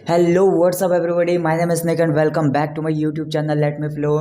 Hello, what's up everybody? My name is Nick and welcome back to my YouTube channel Let Me Flow.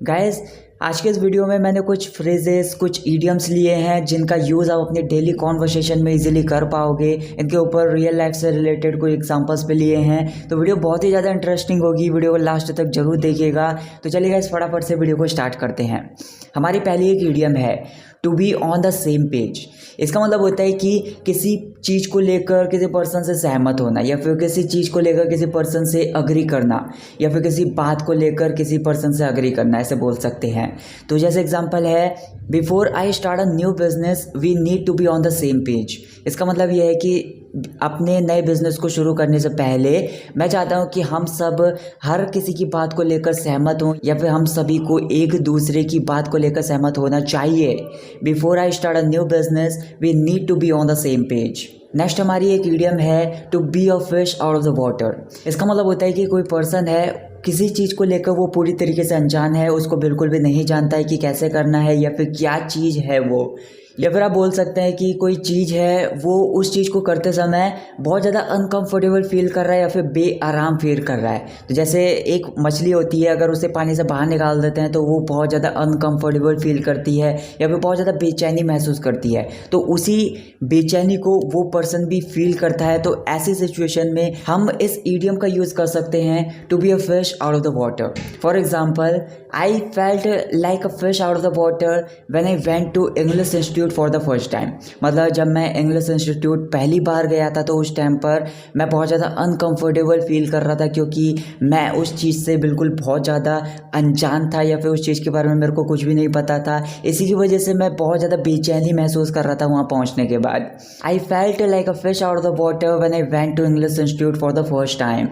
Guys, आज के इस video में मैंने कुछ phrases, कुछ ईडियम्स लिए हैं जिनका यूज़ आप अपनी डेली कॉन्वर्सेशन में इजीली कर पाओगे। इनके ऊपर रियल लाइफ से रिलेटेड कोई एग्जांपल्स भी लिए हैं, तो वीडियो बहुत ही ज़्यादा इंटरेस्टिंग होगी। वीडियो को लास्ट तक जरूर देखिएगा। तो चलिए गाइस, फटाफट से वीडियो को स्टार्ट करते हैं। हमारी पहली एक ईडियम है to be on the same page. इसका मतलब होता है कि किसी चीज़ को लेकर किसी पर्सन से सहमत होना, या फिर किसी चीज़ को लेकर किसी पर्सन से अग्री करना, या फिर किसी बात को लेकर किसी पर्सन से अग्री करना, ऐसे बोल सकते हैं। तो जैसे एग्जांपल है, before I start a new business we need to be on the same page. इसका मतलब यह है कि अपने नए बिजनेस को शुरू करने से पहले मैं चाहता हूं कि हम सब हर किसी की बात को लेकर सहमत हों, या फिर हम सभी को एक दूसरे की बात को लेकर सहमत होना चाहिए। Before I start a new business we need to be on the same page. Next हमारी एक ईडियम है to be a fish out of the water. इसका मतलब होता है कि कोई पर्सन है, किसी चीज़ को लेकर वो पूरी तरीके से अनजान है, उसको बिल्कुल भी नहीं जानता है कि कैसे करना है या फिर क्या चीज़ है वो। या फिर आप बोल सकते हैं कि कोई चीज़ है, वो उस चीज़ को करते समय बहुत ज़्यादा अनकंफर्टेबल फील कर रहा है या फिर बेआराम फील कर रहा है। तो जैसे एक मछली होती है, अगर उसे पानी से बाहर निकाल देते हैं तो वो बहुत ज़्यादा अनकंफर्टेबल फील करती है या फिर बहुत ज़्यादा बेचैनी महसूस करती है। तो उसी बेचैनी को वो पर्सन भी फील करता है। तो ऐसी सिचुएशन में हम इस ईडियम का यूज़ कर सकते हैं to be a fish out of the water. For example, I felt like a fish out of the water when I went to English institute for the first time. मतलब जब मैं English institute पहली बार गया था तो उस time पर मैं बहुत ज़्यादा अनकंफर्टेबल फील कर रहा था, क्योंकि मैं उस चीज़ से बिल्कुल बहुत ज़्यादा अनजान था या फिर उस चीज़ के बारे में मेरे को कुछ भी नहीं पता था। इसी की वजह से मैं बहुत ज़्यादा बेचैनी महसूस कर रहा था वहाँ पहुँचने के बाद। I felt like a fish out of the water when I went to English institute for the first time.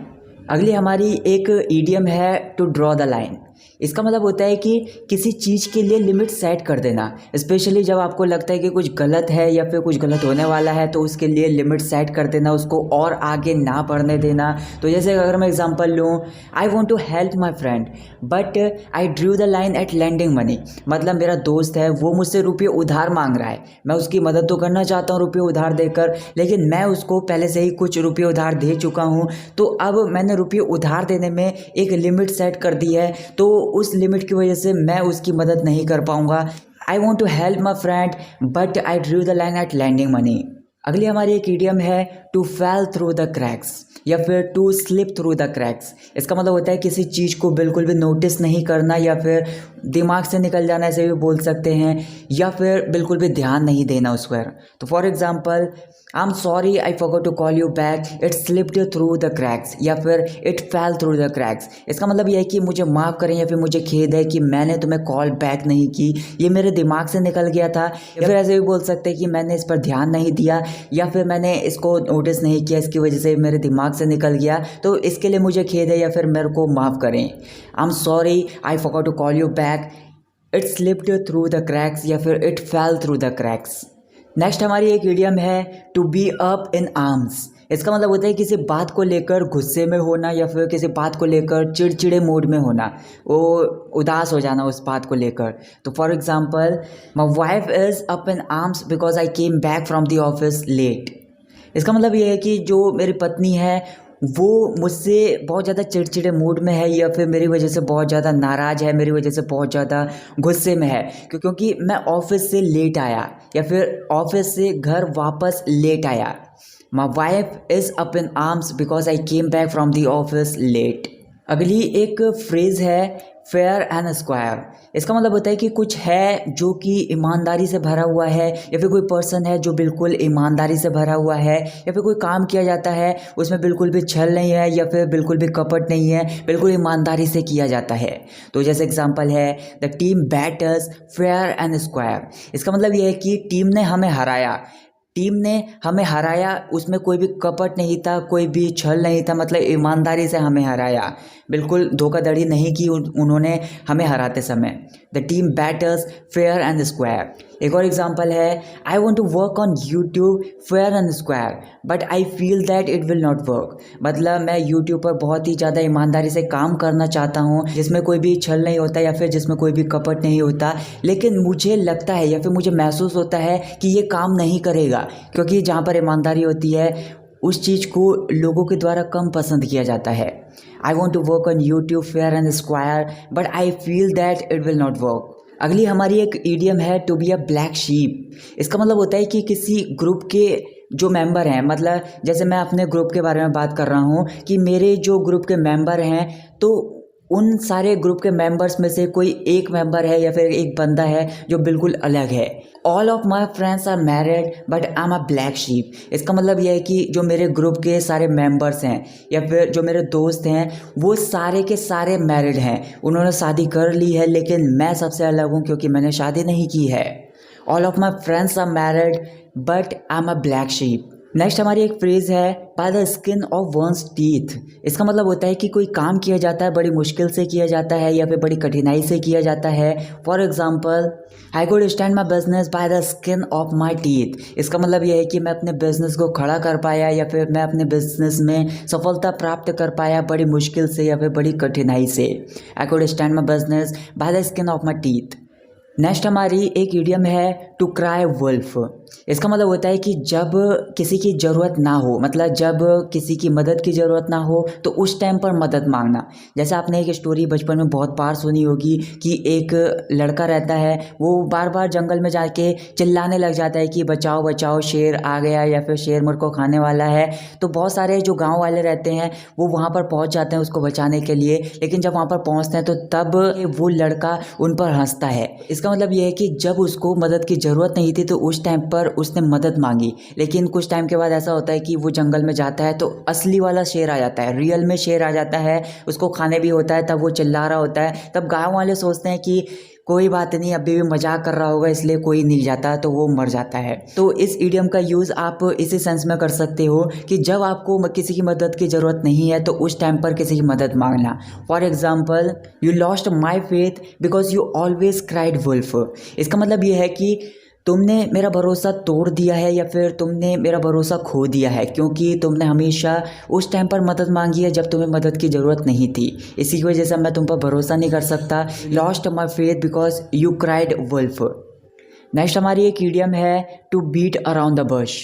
अगली हमारी एक ईडियम है टू ड्रॉ द लाइन। इसका मतलब होता है कि किसी चीज़ के लिए लिमिट सेट कर देना, स्पेशली जब आपको लगता है कि कुछ गलत है या फिर कुछ गलत होने वाला है, तो उसके लिए लिमिट सेट कर देना, उसको और आगे ना बढ़ने देना। तो जैसे अगर मैं एग्जांपल लूँ, I want to help my friend but I drew the line at lending money. मतलब मेरा दोस्त है, वो मुझसे रुपये उधार मांग रहा है, मैं उसकी मदद तो करना चाहता हूँ रुपये उधार देकर, लेकिन मैं उसको पहले से ही कुछ रुपये उधार दे चुका हूँ। तो अब मैंने रुपये उधार देने में एक लिमिट सेट कर दी है, तो उस लिमिट की वजह से मैं उसकी मदद नहीं कर पाऊंगा। I want to help my friend but I drew the line at lending money. अगली हमारी एक ईडियम है to fail through the cracks या फिर to slip through the cracks. इसका मतलब होता है किसी चीज़ को बिल्कुल भी नोटिस नहीं करना या फिर दिमाग से निकल जाना, ऐसे भी बोल सकते हैं, या फिर बिल्कुल भी ध्यान नहीं देना उस पर। तो for example, I am sorry I forgot to call you back, it slipped through the cracks, या फिर it fell through the cracks. इसका मतलब यह है कि मुझे माफ़ करें या फिर मुझे खेद है कि मैंने तुम्हें कॉल बैक नहीं की, ये मेरे दिमाग से निकल गया था। या फिर ऐसे भी बोल सकते हैं कि मैंने इस पर ध्यान नहीं दिया या फिर मैंने इसको नोटिस नहीं किया, इसकी वजह से मेरे दिमाग से निकल गया, तो इसके लिए मुझे खेद है या फिर मेरे को माफ़ करें। I am sorry I forgot to call you back, it slipped through the cracks, या फिर it fell through the cracks. Next हमारी एक इडियम है to be up in arms. इसका मतलब होता है किसी बात को लेकर गुस्से में होना या फिर किसी बात को लेकर चिड़चिड़े मूड में होना, वो उदास हो जाना उस बात को लेकर। तो for example, my wife is up in arms because I came back from the office late. इसका मतलब ये है कि जो मेरी पत्नी है वो मुझसे बहुत ज़्यादा चिड़चिड़े मूड में है, या फिर मेरी वजह से बहुत ज़्यादा नाराज़ है, मेरी वजह से बहुत ज़्यादा गुस्से में है, क्योंकि मैं ऑफिस से लेट आया या फिर ऑफिस से घर वापस लेट आया। My wife is up in arms because I came back from the office late. अगली एक फ्रेज़ है फेयर एंड स्क्वायर। इसका मतलब होता है कि कुछ है जो कि ईमानदारी से भरा हुआ है, या फिर कोई पर्सन है जो बिल्कुल ईमानदारी से भरा हुआ है, या फिर कोई काम किया जाता है उसमें बिल्कुल भी छल नहीं है या फिर बिल्कुल भी कपट नहीं है, बिल्कुल ईमानदारी से किया जाता है। तो जैसे एग्जांपल है, the team beat us fair and square. इसका मतलब यह है कि टीम ने हमें हराया, टीम ने हमें हराया, उसमें कोई भी कपट नहीं था, कोई भी छल नहीं था, मतलब ईमानदारी से हमें हराया, बिल्कुल धोखाधड़ी नहीं की उन्होंने हमें हराते समय। The team beat us fair and square. एक और एग्जांपल है, I want to work on YouTube fair and square but I feel that it will not work. मतलब मैं यूट्यूब पर बहुत ही ज़्यादा ईमानदारी से काम करना चाहता हूँ, जिसमें कोई भी छल नहीं होता या फिर जिसमें कोई भी कपट नहीं होता, लेकिन मुझे लगता है या फिर मुझे महसूस होता है कि ये काम नहीं करेगा, क्योंकि जहाँ पर ईमानदारी होती है उस चीज़ को लोगों के द्वारा कम पसंद किया जाता है। I want to work on YouTube fair and square but I feel that it will not work. अगली हमारी एक ईडियम है to be a black sheep. इसका मतलब होता है कि किसी ग्रुप के जो मेंबर हैं, मतलब जैसे मैं अपने ग्रुप के बारे में बात कर रहा हूँ कि मेरे जो ग्रुप के मेंबर हैं, तो उन सारे ग्रुप के मेंबर्स में से कोई एक मेंबर है या फिर एक बंदा है जो बिल्कुल अलग है। All of my friends are married but I am a black sheep. इसका मतलब यह है कि जो मेरे ग्रुप के सारे मेंबर्स हैं या फिर जो मेरे दोस्त हैं वो सारे के सारे मैरिड हैं, उन्होंने शादी कर ली है, लेकिन मैं सबसे अलग हूँ क्योंकि मैंने शादी नहीं की है। All of my friends are married but I am a black sheep. Next हमारी एक फ्रेज है by the skin of one's teeth. इसका मतलब होता है कि कोई काम किया जाता है बड़ी मुश्किल से किया जाता है या फिर बड़ी कठिनाई से किया जाता है। For example, I could stand my business by the skin of my teeth. इसका मतलब यह है कि मैं अपने बिजनेस को खड़ा कर पाया या फिर मैं अपने बिजनेस में सफलता प्राप्त कर पाया बड़ी मुश्किल से या फिर बड़ी कठिनाई से। I could stand my business by the skin of my teeth. Next हमारी एक इडियम है टू क्राई वुल्फ। इसका मतलब होता है कि जब किसी की ज़रूरत ना हो, मतलब जब किसी की मदद की ज़रूरत ना हो तो उस टाइम पर मदद मांगना। जैसे आपने एक स्टोरी बचपन में बहुत बार सुनी होगी कि एक लड़का रहता है, वो बार बार जंगल में जाके चिल्लाने लग जाता है कि बचाओ बचाओ शेर आ गया या फिर शेर मुझ को खाने वाला है। तो बहुत सारे जो गाँव वाले रहते हैं वो वहाँ पर पहुँच जाते हैं उसको बचाने के लिए, लेकिन जब वहाँ पर पहुँचते हैं तो तब वो लड़का उन पर हंसता है। इसका मतलब यह है कि जब उसको मदद की ज़रूरत नहीं थी तो उस टाइम पर उसने मदद मांगी, लेकिन कुछ टाइम के बाद ऐसा होता है कि वो जंगल में जाता है तो असली वाला शेर आ जाता है, रियल में शेर आ जाता है, उसको खाने भी होता है। तब वो चिल्ला रहा होता है, तब गाँव वाले सोचते हैं कि कोई बात नहीं, अभी भी मजाक कर रहा होगा इसलिए कोई नहीं जाता, तो वो मर जाता है। तो इस इडियम का यूज़ आप इसी सेंस में कर सकते हो कि जब आपको किसी की मदद की ज़रूरत नहीं है तो उस टाइम पर किसी की मदद मांगना। For example, you lost my faith because you always cried wolf. इसका मतलब ये है कि तुमने मेरा भरोसा तोड़ दिया है या फिर तुमने मेरा भरोसा खो दिया है क्योंकि तुमने हमेशा उस टाइम पर मदद मांगी है जब तुम्हें मदद की ज़रूरत नहीं थी। इसी की वजह से मैं तुम पर भरोसा नहीं कर सकता। Lost my faith because you cried wolf. Next हमारी एक इडियम है to beat around the bush.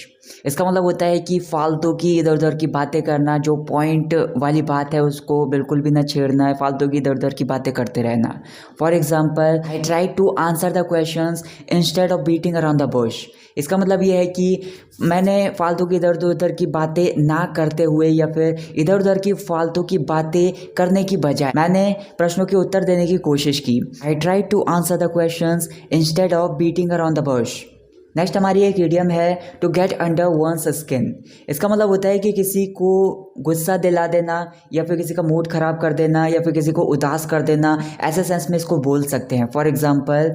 इसका मतलब होता है कि फालतू की इधर उधर की बातें करना, जो पॉइंट वाली बात है उसको बिल्कुल भी ना छेड़ना है, फालतू की इधर उधर की बातें करते रहना। For example, I try to answer the questions instead of beating around the bush. इसका मतलब ये है कि मैंने फालतू की इधर उधर की बातें ना करते हुए या फिर इधर उधर की फालतू की बातें करने की बजाय मैंने प्रश्नों के उत्तर देने की कोशिश की। I try to answer the questions instead of beating around the bush. Next हमारी एक इडियम है to get under one's skin. इसका मतलब होता है कि किसी को गुस्सा दिला देना या फिर किसी का मूड ख़राब कर देना या फिर किसी को उदास कर देना, ऐसे सेंस में इसको बोल सकते हैं। For example,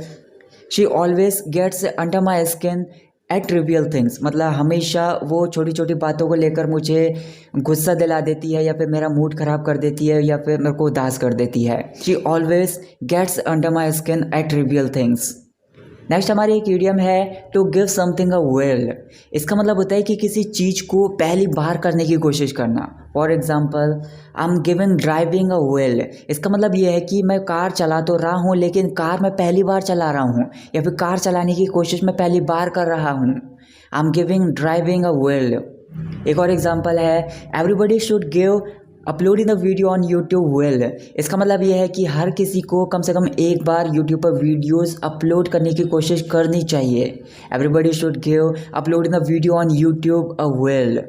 she always gets under my skin at trivial things. मतलब हमेशा वो छोटी छोटी बातों को लेकर मुझे गुस्सा दिला देती है या फिर मेरा मूड ख़राब कर देती है या फिर मेरे को उदास कर देती है। She always gets under my skin at trivial things. Next हमारी एक इडियम है to give something a whirl. इसका मतलब होता है कि किसी चीज़ को पहली बार करने की कोशिश करना। For example, I am giving driving a whirl. इसका मतलब ये है कि मैं कार चला तो रहा हूँ लेकिन कार मैं पहली बार चला रहा हूँ या फिर कार चलाने की कोशिश मैं पहली बार कर रहा हूँ। I am giving driving a whirl. एक और एग्जाम्पल है, everybody should give uploading the video on YouTube well. इसका मतलब यह है कि हर किसी को कम से कम एक बार यूट्यूब पर वीडियोस अपलोड करने की कोशिश करनी चाहिए। Everybody should give uploading the video on YouTube a whirl.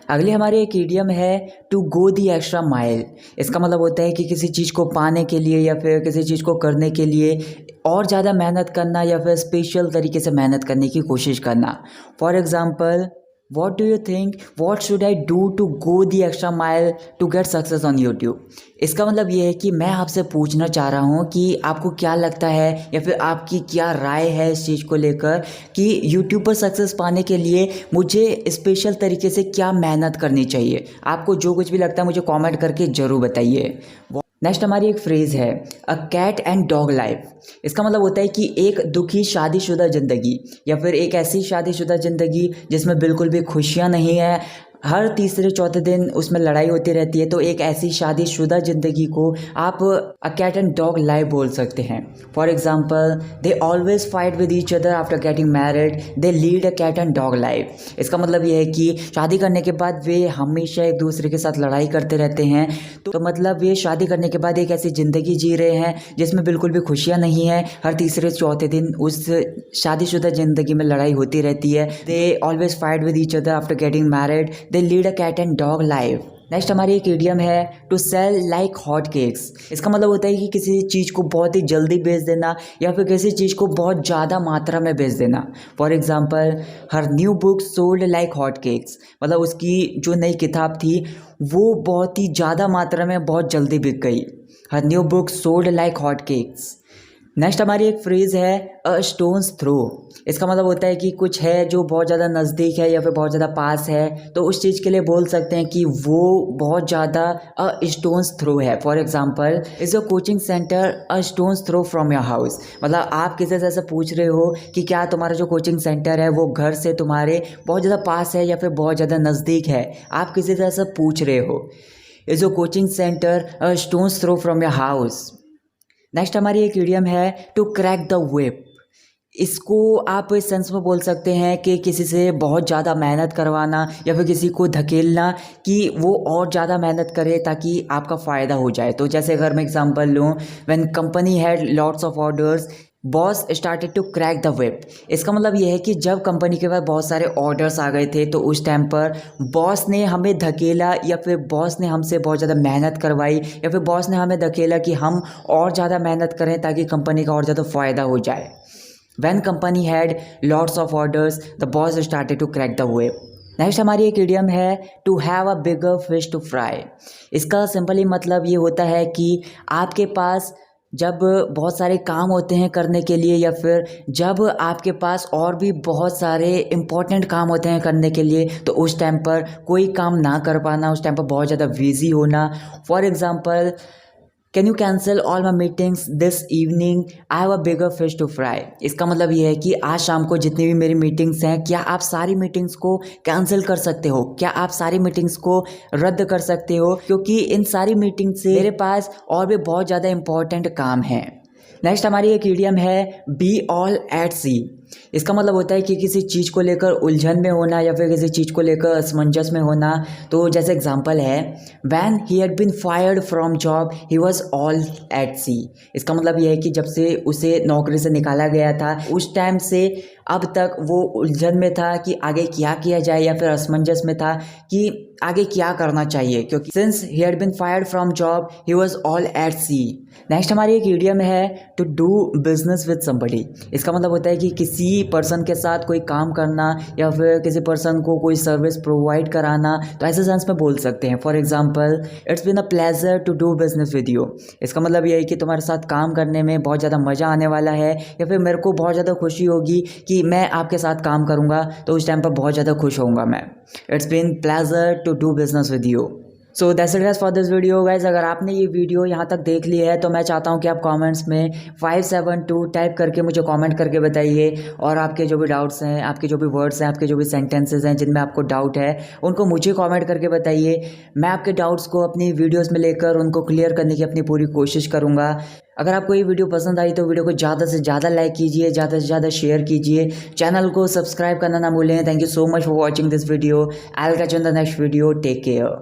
अगली हमारी एक इडियम है to go the extra mile. इसका मतलब होता है कि किसी चीज़ को पाने के लिए या फिर किसी चीज़ को करने के लिए और ज़्यादा मेहनत करना या फिर स्पेशल तरीके से मेहनत करने की कोशिश करना। For example, What do you think? What should I do to go the extra mile to get success on YouTube? इसका मतलब ये है कि मैं आपसे पूछना चाह रहा हूँ कि आपको क्या लगता है या फिर आपकी क्या राय है इस चीज़ को लेकर कि YouTube पर सक्सेस पाने के लिए मुझे स्पेशल तरीके से क्या मेहनत करनी चाहिए। आपको जो कुछ भी लगता है मुझे कमेंट करके ज़रूर बताइए। नेक्स्ट हमारी एक फ्रेज़ है a cat and dog life. इसका मतलब होता है कि एक दुखी शादीशुदा ज़िंदगी या फिर एक ऐसी शादीशुदा ज़िंदगी जिसमें बिल्कुल भी खुशियाँ नहीं है, हर तीसरे चौथे दिन उसमें लड़ाई होती रहती है। तो एक ऐसी शादीशुदा ज़िंदगी को आप a cat and dog life बोल सकते हैं। For example, they always fight with each other after getting married, they lead a cat and dog life. इसका मतलब ये है कि शादी करने के बाद वे हमेशा एक दूसरे के साथ लड़ाई करते रहते हैं। तो मतलब वे शादी करने के बाद एक ऐसी ज़िंदगी जी रहे हैं जिसमें बिल्कुल भी खुशियाँ नहीं है। हर तीसरे चौथे दिन उस शादीशुदा ज़िंदगी में लड़ाई होती रहती है। They always fight with each other after getting married, they lead a cat and dog life. Next हमारी एक इडियम है to sell like hot cakes. इसका मतलब होता है कि किसी चीज़ को बहुत ही जल्दी बेच देना या फिर किसी चीज़ को बहुत ज़्यादा मात्रा में बेच देना। For example, her new book sold like hot cakes. मतलब उसकी जो नई किताब थी वो बहुत ही ज़्यादा मात्रा में बहुत जल्दी बिक गई। हर new book sold like hot cakes. Next हमारी एक फ्रेज़ है अ स्टोन्स थ्रो। इसका मतलब होता है कि कुछ है जो बहुत ज़्यादा नज़दीक है या फिर बहुत ज़्यादा पास है, तो उस चीज़ के लिए बोल सकते हैं कि वो बहुत ज़्यादा अ स्टोन्स थ्रो है। For example, is a coaching centre a stone's throw from your house. मतलब आप किसी से ऐसा पूछ रहे हो कि क्या तुम्हारा जो कोचिंग सेंटर है वो घर से तुम्हारे बहुत ज़्यादा पास है या फिर बहुत ज़्यादा नज़दीक है। आप किसी से ऐसा पूछ रहे हो। Is a coaching centre a stone's throw from your house. Next हमारी एक इडियम है टू क्रैक द whip। इसको आप इस सेंस में बोल सकते हैं कि किसी से बहुत ज़्यादा मेहनत करवाना या फिर किसी को धकेलना कि वो और ज़्यादा मेहनत करे ताकि आपका फ़ायदा हो जाए। तो जैसे अगर मैं एग्जांपल लूँ, when company had lots of orders, boss started to crack the whip। इसका मतलब ये है कि जब कंपनी के पास बहुत सारे ऑर्डर्स आ गए थे तो उस टाइम पर बॉस ने हमें धकेला या फिर बॉस ने हमसे बहुत ज़्यादा मेहनत करवाई या फिर बॉस ने हमें धकेला कि हम और ज़्यादा मेहनत करें ताकि कंपनी का और ज़्यादा फ़ायदा हो जाए। When company had lots of orders, the boss started to crack the whip। Next हमारी एक इडियम है to have a bigger fish to fry. इसका सिंपली मतलब ये होता है कि आपके पास जब बहुत सारे काम होते हैं करने के लिए या फिर जब आपके पास और भी बहुत सारे इम्पोर्टेंट काम होते हैं करने के लिए, तो उस टाइम पर कोई काम ना कर पाना, उस टाइम पर बहुत ज़्यादा बिजी होना। For example, can you cancel all my meetings this evening, I have a bigger fish to fry. इसका मतलब ये है कि आज शाम को जितनी भी मेरी मीटिंग्स हैं, क्या आप सारी मीटिंग्स को कैंसिल कर सकते हो? क्या आप सारी मीटिंग्स को रद्द कर सकते हो? क्योंकि इन सारी मीटिंग से मेरे पास और भी बहुत ज़्यादा इंपॉर्टेंट काम है। नेक्स्ट हमारी एक इडियम है बी ऑल एट सी। इसका मतलब होता है कि किसी चीज़ को लेकर उलझन में होना या फिर किसी चीज़ को लेकर असमंजस में होना। तो जैसे एग्जांपल है, when he had been fired from job he was all at sea. इसका मतलब यह है कि जब से उसे नौकरी से निकाला गया था उस टाइम से अब तक वो उलझन में था कि आगे क्या किया जाए या फिर असमंजस में था कि आगे क्या करना चाहिए, क्योंकि since he had been fired from job he was all at sea. Next हमारी एक इडियम है to do business with somebody. इसका मतलब होता है कि किसी पर्सन के साथ कोई काम करना या फिर किसी पर्सन को कोई सर्विस प्रोवाइड कराना। तो ऐसे सेंस में बोल सकते हैं। For example, it's been a pleasure to do business with you. इसका मतलब ये है कि तुम्हारे साथ काम करने में बहुत ज़्यादा मज़ा आने वाला है या फिर मेरे को बहुत ज़्यादा खुशी होगी कि मैं आपके साथ काम करूँगा, तो उस टाइम पर बहुत ज़्यादा खुश होऊंगा मैं। It's been pleasure to do business with you. So that's it guys for this video. Guys, अगर आपने ये वीडियो यहाँ तक देख ली है तो मैं चाहता हूँ कि आप कमेंट्स में 572 टाइप करके मुझे कमेंट करके बताइए, और आपके जो भी डाउट्स हैं, आपके जो भी वर्ड्स हैं, आपके जो भी सेंटेंसेस हैं जिनमें आपको डाउट है उनको मुझे कमेंट करके बताइए। मैं आपके डाउट्स को अपनी वीडियोज़ में लेकर उनको क्लियर करने की अपनी पूरी कोशिश करूँगा। अगर आपको ये वीडियो पसंद आई तो वीडियो को ज़्यादा से ज़्यादा लाइक कीजिए, ज़्यादा से ज़्यादा शेयर कीजिए, चैनल को सब्सक्राइब करना ना भूलें। Thank you so much for watching this video. I will catch you in the next video. Take care.